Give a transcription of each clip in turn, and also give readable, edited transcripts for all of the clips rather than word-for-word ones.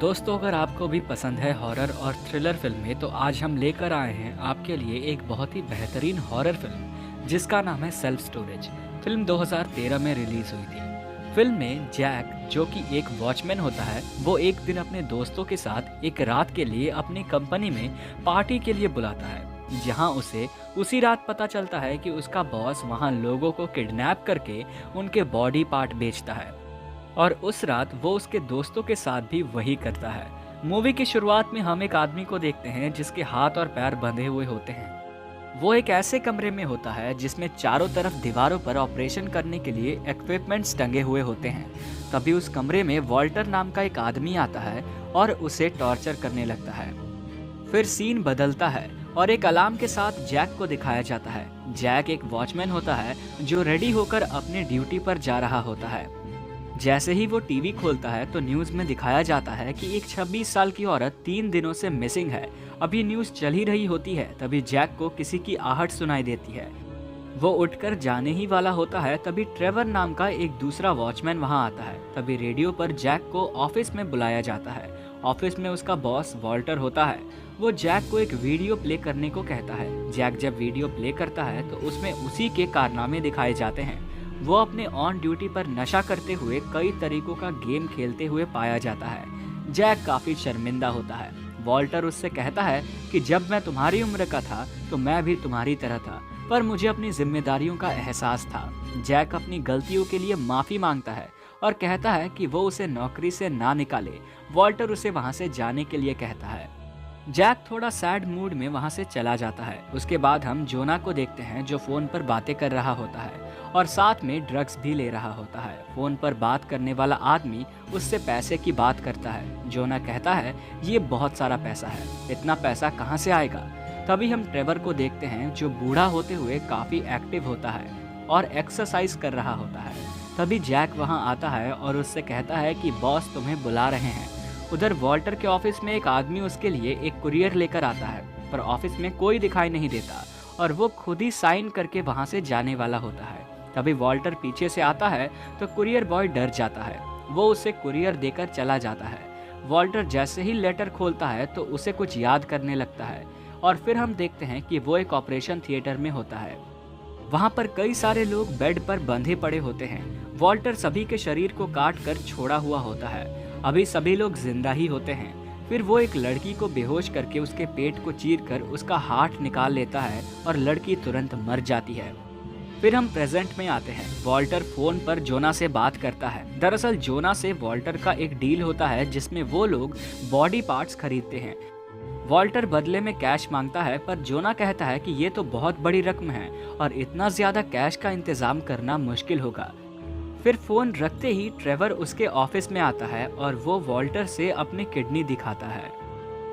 दोस्तों, अगर आपको भी पसंद है हॉरर और थ्रिलर फिल्में तो आज हम लेकर आए हैं आपके लिए एक बहुत ही बेहतरीन हॉरर फिल्म जिसका नाम है सेल्फ स्टोरेज। फिल्म 2013 में रिलीज हुई थी। फिल्म में जैक, जो कि एक वॉचमैन होता है, वो एक दिन अपने दोस्तों के साथ एक रात के लिए अपनी कंपनी में पार्टी के लिए बुलाता है, जहां उसे उसी रात पता चलता है कि उसका बॉस वहां लोगों को किडनैप करके उनके बॉडी पार्ट बेचता है। और उस रात वो उसके दोस्तों के साथ भी वही करता है। मूवी की शुरुआत में हम एक आदमी को देखते हैं जिसके हाथ और पैर बंधे हुए होते हैं। वो एक ऐसे कमरे में होता है जिसमें चारों तरफ दीवारों पर ऑपरेशन करने के लिए इक्विपमेंट्स टंगे हुए होते हैं। तभी उस कमरे में वॉल्टर नाम का एक आदमी आता है और उसे टॉर्चर करने लगता है। फिर सीन बदलता है और एक अलार्म के साथ जैक को दिखाया जाता है। जैक एक वॉचमैन होता है जो रेडी होकर अपनी ड्यूटी पर जा रहा होता है। जैसे ही वो टीवी खोलता है तो न्यूज में दिखाया जाता है कि एक 26 साल की औरत 3 दिनों से मिसिंग है। अभी न्यूज चल ही रही होती है, तभी जैक को किसी की आहट सुनाई देती है। वो उठकर जाने ही वाला होता है, तभी ट्रेवर नाम का एक दूसरा वॉचमैन वहां आता है। तभी रेडियो पर जैक को ऑफिस में बुलाया जाता है। ऑफिस में उसका बॉस वॉल्टर होता है। वो जैक को एक वीडियो प्ले करने को कहता है। जैक जब वीडियो प्ले करता है तो उसमें उसी के कारनामे दिखाए जाते हैं। वो अपने ऑन ड्यूटी पर नशा करते हुए कई तरीकों का गेम खेलते हुए पाया जाता है। जैक काफी शर्मिंदा होता है। वॉल्टर उससे कहता है कि जब मैं तुम्हारी उम्र का था तो मैं भी तुम्हारी तरह था, पर मुझे अपनी जिम्मेदारियों का एहसास था। जैक अपनी गलतियों के लिए माफी मांगता है और कहता है कि वो उसे नौकरी से ना निकाले। वॉल्टर उसे वहां से जाने के लिए कहता है। जैक थोड़ा सैड मूड में वहां से चला जाता है। उसके बाद हम जोना को देखते हैं जो फोन पर बातें कर रहा होता है और साथ में ड्रग्स भी ले रहा होता है। फोन पर बात करने वाला आदमी उससे पैसे की बात करता है। जोना कहता है, ये बहुत सारा पैसा है, इतना पैसा कहाँ से आएगा। तभी हम ट्रेवर को देखते हैं जो बूढ़ा होते हुए काफी एक्टिव होता है और एक्सरसाइज कर रहा होता है। तभी जैक वहां आता है और उससे कहता है कि बॉस तुम्हें बुला रहे हैं। उधर वॉल्टर के ऑफिस में एक आदमी उसके लिए एक कुरियर लेकर आता है, पर ऑफिस में कोई दिखाई नहीं देता और वो खुद ही साइन करके वहां से जाने वाला होता है। तभी वॉल्टर पीछे से आता है तो कुरियर बॉय डर जाता है। वो उसे कुरियर देकर चला जाता है। वॉल्टर जैसे ही लेटर खोलता है तो उसे कुछ याद करने लगता है और फिर हम देखते हैं कि वो एक ऑपरेशन थिएटर में होता है। वहां पर कई सारे लोग बेड पर बंधे पड़े होते हैं। वॉल्टर सभी के शरीर को काट कर छोड़ा हुआ होता है। अभी सभी लोग जिंदा ही होते हैं। फिर वो एक लड़की को बेहोश करके उसके पेट को चीरकर उसका हार्ट निकाल लेता है और लड़की तुरंत मर जाती है। फिर हम प्रेजेंट में आते हैं। वॉल्टर फोन पर जोना से बात करता है। दरअसल जोना से वॉल्टर का एक डील होता है जिसमें वो लोग बॉडी पार्ट्स खरीदते हैं। वॉल्टर बदले में कैश मांगता है, पर जोना कहता है कि ये तो बहुत बड़ी रकम है और इतना ज्यादा कैश का इंतजाम करना मुश्किल होगा। फिर फोन रखते ही ट्रेवर उसके ऑफिस में आता है और वो वॉल्टर से अपनी किडनी दिखाता है।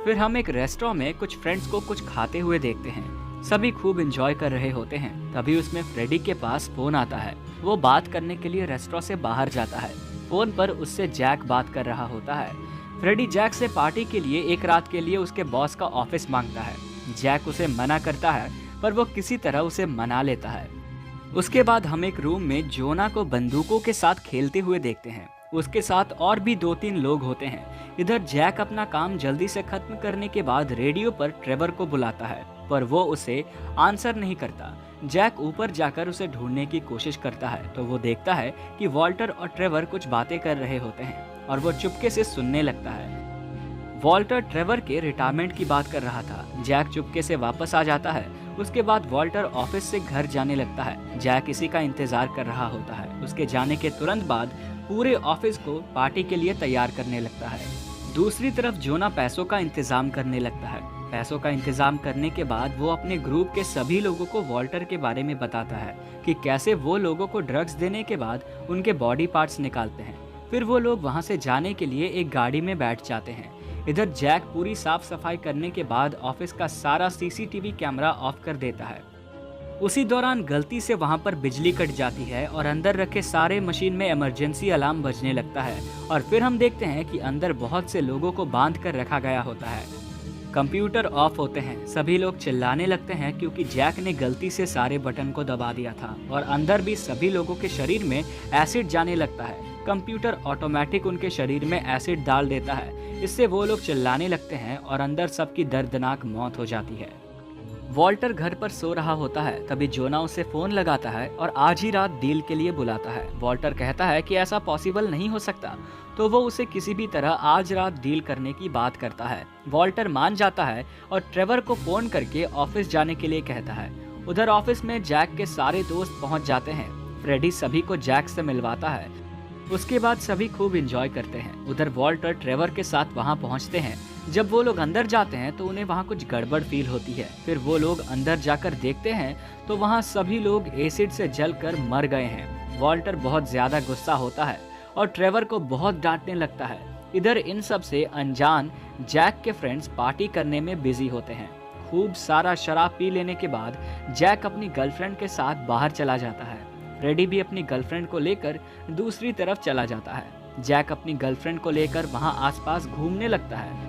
फिर हम एक रेस्टोरेंट में कुछ फ्रेंड्स को कुछ खाते हुए देखते हैं। सभी खूब एंजॉय कर रहे होते हैं। तभी उसमें फ्रेडी के पास फोन आता है। वो बात करने के लिए रेस्टोरेंट से बाहर जाता है। फोन पर उससे जैक बात कर रहा होता है। फ्रेडी जैक से पार्टी के लिए एक रात के लिए उसके बॉस का ऑफिस मांगता है। जैक उसे मना करता है, पर वो किसी तरह उसे मना लेता है। उसके बाद हम एक रूम में जोना को बंदूकों के साथ खेलते हुए देखते हैं। उसके साथ और भी 2-3 लोग होते हैं। इधर जैक अपना काम जल्दी से खत्म करने के बाद रेडियो पर ट्रेवर को बुलाता है, पर वो उसे आंसर नहीं करता। जैक ऊपर जाकर उसे ढूंढने की कोशिश करता है तो वो देखता है कि वॉल्टर और ट्रेवर कुछ बातें कर रहे होते हैं और वो चुपके से सुनने लगता है। वॉल्टर ट्रेवर के रिटायरमेंट की बात कर रहा था। जैक चुपके से वापस आ जाता है। उसके बाद वॉल्टर ऑफिस से घर जाने लगता है। जैक इसी का इंतजार कर रहा होता है। उसके जाने के तुरंत बाद पूरे ऑफिस को पार्टी के लिए तैयार करने लगता है। दूसरी तरफ जोना पैसों का इंतजाम करने लगता है। पैसों का इंतजाम करने के बाद वो अपने ग्रुप के सभी लोगों को वॉल्टर के बारे में बताता है कि कैसे वो लोगों को ड्रग्स देने के बाद उनके बॉडी पार्ट्स निकालते हैं। फिर वो लोग वहां से जाने के लिए एक गाड़ी में बैठ जाते हैं। इधर जैक पूरी साफ सफाई करने के बाद ऑफिस का सारा सीसीटीवी कैमरा ऑफ कर देता है। उसी दौरान गलती से वहां पर बिजली कट जाती है और अंदर रखे सारे मशीन में इमरजेंसी अलार्म बजने लगता है और फिर हम देखते हैं कि अंदर बहुत से लोगों को बांध कर रखा गया होता है। कंप्यूटर ऑफ होते हैं। सभी लोग चिल्लाने लगते हैं क्योंकि जैक ने गलती से सारे बटन को दबा दिया था और अंदर भी सभी लोगों के शरीर में एसिड जाने लगता है। कंप्यूटर ऑटोमेटिक उनके शरीर में एसिड डाल देता है। इससे वो लोग चिल्लाने लगते हैं और अंदर सबकी दर्दनाक मौत हो जाती है। वॉल्टर घर पर सो रहा होता है, तभी जोना उसे फोन लगाता है और आज ही रात डील के लिए बुलाता है। वॉल्टर कहता है कि ऐसा पॉसिबल नहीं हो सकता, तो वो उसे किसी भी तरह आज रात डील करने की बात करता है। वॉल्टर मान जाता है और ट्रेवर को फोन करके ऑफिस जाने के लिए कहता है। उधर ऑफिस में जैक के सारे दोस्त पहुंच जाते हैं। फ्रेडी सभी को जैक से मिलवाता है। उसके बाद सभी खूब एंजॉय करते हैं। उधर वॉल्टर ट्रेवर के साथ वहां पहुंचते हैं। जब वो लोग अंदर जाते हैं तो उन्हें वहां कुछ गड़बड़ फील होती है। फिर वो लोग अंदर जाकर देखते हैं तो वहां सभी लोग एसिड से जलकर मर गए हैं। वॉल्टर बहुत ज्यादा गुस्सा होता है और ट्रेवर को बहुत डांटने लगता है। इधर इन सब से अनजान जैक के फ्रेंड्स पार्टी करने में बिजी होते हैं। खूब सारा शराब पी लेने के बाद जैक अपनी गर्लफ्रेंड के साथ बाहर चला जाता है। फ्रेडी भी अपनी गर्लफ्रेंड को लेकर दूसरी तरफ चला जाता है। जैक अपनी गर्लफ्रेंड को लेकर वहां आसपास घूमने लगता है।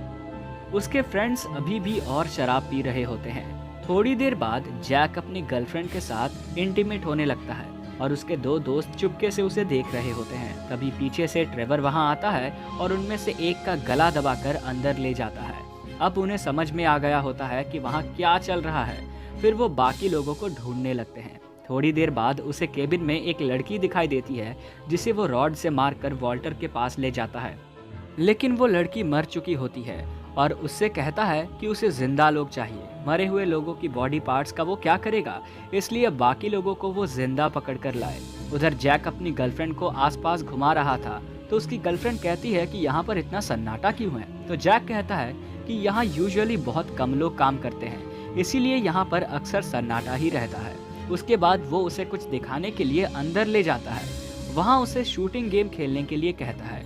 उसके फ्रेंड्स अभी भी और शराब पी रहे होते हैं। थोड़ी देर बाद जैक अपनी गर्लफ्रेंड के साथ इंटीमेट होने लगता है और उसके दो दोस्त चुपके से उसे देख रहे होते हैं। तभी पीछे से ट्रेवर वहां आता है और उनमें से एक का गला दबाकर अंदर ले जाता है। अब उन्हें समझ में आ गया होता है कि वहां क्या चल रहा है। फिर वो बाकी लोगों को ढूंढने लगते हैं। थोड़ी देर बाद उसे केबिन में एक लड़की दिखाई देती है, जिसे वो रॉड से मारकर वॉल्टर के पास ले जाता है। लेकिन वो लड़की मर चुकी होती है और उससे कहता है कि उसे जिंदा लोग चाहिए। मरे हुए लोगों की बॉडी पार्ट्स का वो क्या करेगा, इसलिए बाकी लोगों को वो जिंदा पकड़ कर लाए। उधर जैक अपनी गर्लफ्रेंड को आसपास घुमा रहा था तो उसकी गर्लफ्रेंड कहती है कि यहाँ पर इतना सन्नाटा क्यों है। तो जैक कहता है कि यहाँ यूजुअली बहुत कम लोग काम करते हैं, इसीलिए यहाँ पर अक्सर सन्नाटा ही रहता है। उसके बाद वो उसे कुछ दिखाने के लिए अंदर ले जाता है। वहाँ उसे शूटिंग गेम खेलने के लिए कहता है।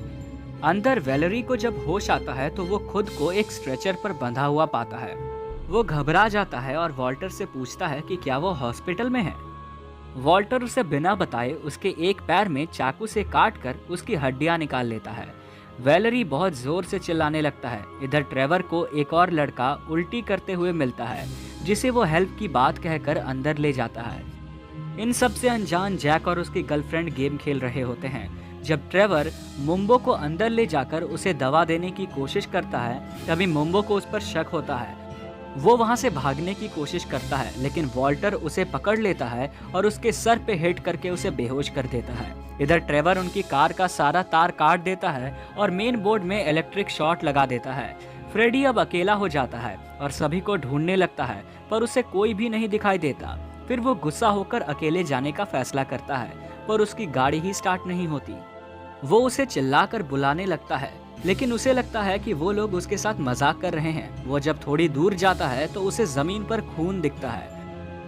अंदर वैलेरी को जब होश आता है तो वो खुद को एक स्ट्रेचर पर बंधा हुआ पाता है। वो घबरा जाता है और वॉल्टर से पूछता है कि क्या वो हॉस्पिटल में है। वॉल्टर उसे बिना बताए उसके एक पैर में चाकू से काटकर उसकी हड्डियां निकाल लेता है। वैलेरी बहुत जोर से चिल्लाने लगता है। इधर ट्रेवर को एक और लड़का उल्टी करते हुए मिलता है, जिसे वो हेल्प की बात कहकर अंदर ले जाता है। इन सब से अनजान जैक और उसकी गर्लफ्रेंड गेम खेल रहे होते हैं। जब ट्रेवर मुम्बो को अंदर ले जाकर उसे दवा देने की कोशिश करता है, तभी मुम्बो को उस पर शक होता है। वो वहां से भागने की कोशिश करता है, लेकिन वॉल्टर उसे पकड़ लेता है और उसके सर पे हिट करके उसे बेहोश कर देता है। इधर ट्रेवर उनकी कार का सारा तार काट देता है और मेन बोर्ड में इलेक्ट्रिक शॉर्ट लगा देता है। फ्रेडी अब अकेला हो जाता है और सभी को ढूंढने लगता है, पर उसे कोई भी नहीं दिखाई देता। फिर वो गुस्सा होकर अकेले जाने का फैसला करता है, पर उसकी गाड़ी ही स्टार्ट नहीं होती। वो उसे चिल्लाकर बुलाने लगता है, लेकिन उसे लगता है कि वो लोग उसके साथ मजाक कर रहे हैं। वो जब थोड़ी दूर जाता है तो उसे जमीन पर खून दिखता है।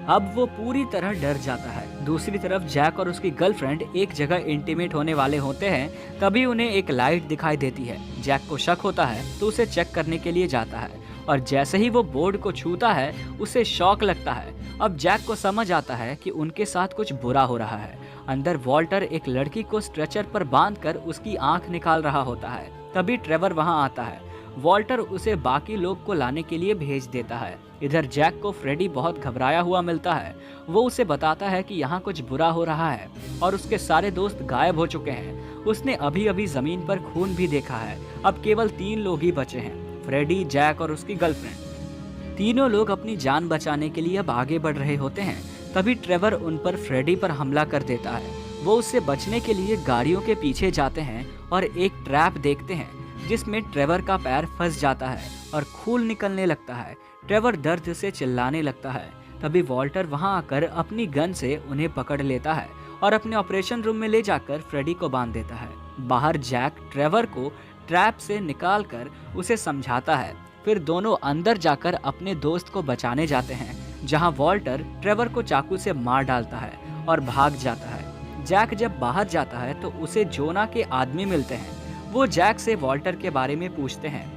अब वो पूरी तरह डर जाता है। दूसरी तरफ जैक और उसकी गर्लफ्रेंड एक जगह इंटीमेट होने वाले होते हैं, तभी उन्हें एक लाइट दिखाई देती है। जैक को शक होता है तो उसे चेक करने के लिए जाता है, और जैसे ही वो बोर्ड को छूता है उसे शॉक लगता है। अब जैक को समझ आता है कि उनके साथ कुछ बुरा हो रहा है। अंदर वॉल्टर एक लड़की को स्ट्रेचर पर बांधकर उसकी आंख निकाल रहा होता है। तभी ट्रेवर वहां आता है। वॉल्टर उसे बाकी लोग को लाने के लिए भेज देता है। इधर जैक को फ्रेडी बहुत घबराया हुआ मिलता है। वो उसे बताता है कि यहाँ कुछ बुरा हो रहा है और उसके सारे दोस्त गायब हो चुके हैं। उसने अभी अभी जमीन पर खून भी देखा है। अब केवल 3 लोग ही बचे हैं, फ्रेडी, जैक और उसकी गर्लफ्रेंड। तीनों लोग अपनी जान बचाने के लिए अब आगे बढ़ रहे होते हैं। तभी ट्रेवर उन पर फ्रेडी पर हमला कर देता है। वो उससे बचने के लिए गाड़ियों के पीछे जाते हैं और एक ट्रैप देखते हैं, जिसमें ट्रेवर का पैर फंस जाता है और खून निकलने लगता है। ट्रेवर दर्द से चिल्लाने लगता है। तभी वॉल्टर वहां आकर अपनी गन से उन्हें पकड़ लेता है और अपने ऑपरेशन रूम में ले जाकर फ्रेडी को बांध देता है। बाहर जैक ट्रेवर को ट्रैप से निकालकर उसे समझाता है। फिर दोनों अंदर जाकर अपने दोस्त को बचाने जाते हैं, जहां वॉल्टर ट्रेवर को चाकू से मार डालता है और भाग जाता है। जैक जब बाहर जाता है तो उसे जोना के आदमी मिलते हैं। वो जैक से वॉल्टर के बारे में पूछते हैं।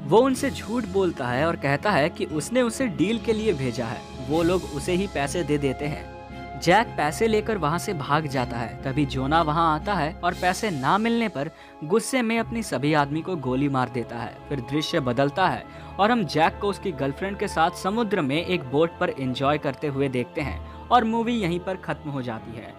वो उनसे झूठ बोलता है और कहता है कि उसने उसे डील के लिए भेजा है। वो लोग उसे ही पैसे दे देते हैं। जैक पैसे लेकर वहां से भाग जाता है। तभी जोना वहां आता है और पैसे ना मिलने पर गुस्से में अपनी सभी आदमी को गोली मार देता है। फिर दृश्य बदलता है और हम जैक को उसकी गर्लफ्रेंड के साथ समुद्र में एक बोट पर एंजॉय करते हुए देखते हैं और मूवी यहीं पर खत्म हो जाती है।